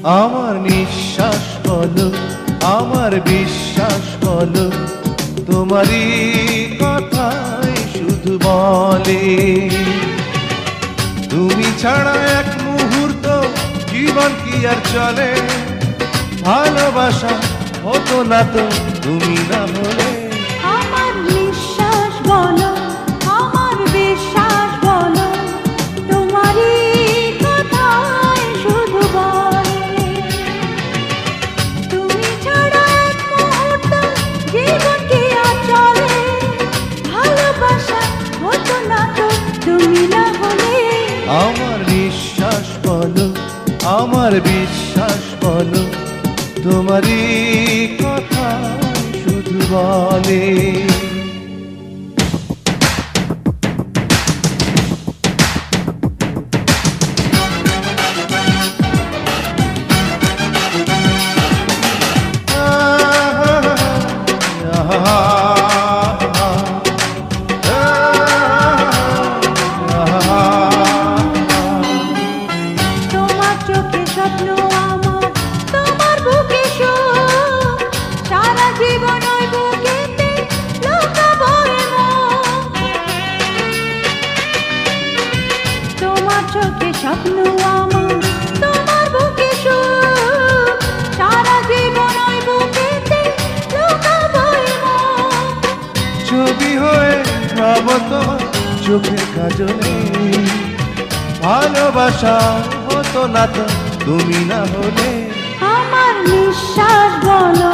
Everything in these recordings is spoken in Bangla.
আমার নিঃশ্বাস বলো, আমার বিশ্বাস বলো, তোমারই কথাই শুধু বলে। তুমি ছাড়া এক মুহূর্ত জীবন কি আর চলে, ভালোবাসা হতো না তো তুমি না হলে। আমার নিঃশ্বাস বলো, আমার বিশ্বাস বলো, তোমারই কথাই শুধু বলে। তুমি ছাড়া এক মুহূর্ত জীবন কি আর চলে, ভালোবাসা হতো না তো তুমি না হলে। আমার নিঃশ্বাস বলো, আমার বিশ্বাস বলো, তোমারই কথা শুধু বলে। তোমার চোখে স্বপ্ন আমার, তোমার বুকে সুখ, সারা জীবন ওই বুকেতে লুকাবো এমন। তোমার চোখে স্বপ্ন আমার, তোমার বুকে সুখ, সারা জীবন ওই বুকেতে লুকাবো এমন। ছবি হয়ে রব তোমার চোখের কাজলে, ভালোবাসা হতো না তো তুমি না হলে। আমার নিঃশ্বাস বলো,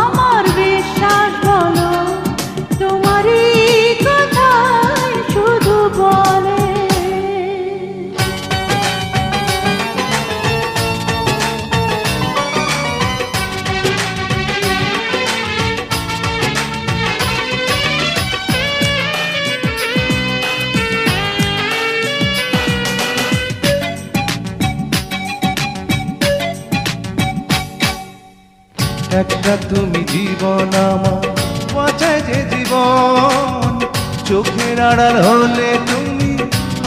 আমার বিশ্বাস বলো, তোমারই কথাই শুধু বলে। একটা তুমি জীবন আমার, বাঁচায় যে জীবন, চোখের আড়াল হলে তুমি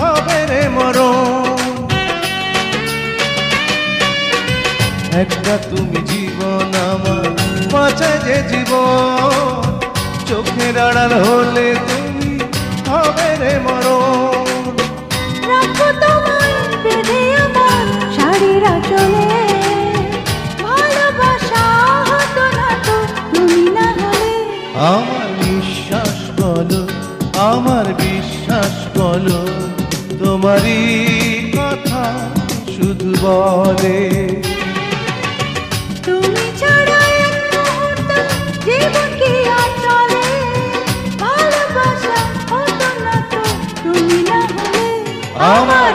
হবে রে মরণ। একটা তুমি জীবন আমার, বাঁচায় যে জীবন, চোখের আড়াল হলে তুমি হবে রে মরণ। রাখো তোমায় বেঁধে আমার শাড়ির আঁচলে, ভালোবাসা হতো না তো তুমি না হলে। আমার নিঃশ্বাস বলো, আমার বিশ্বাস বলো, তোমারই কথা শুধু বলে। তুমি ছাড়া এক মুহূর্ত জীবন কি আর চলে, ভালোবাসা হতো না তো তুমি না হলে। আমার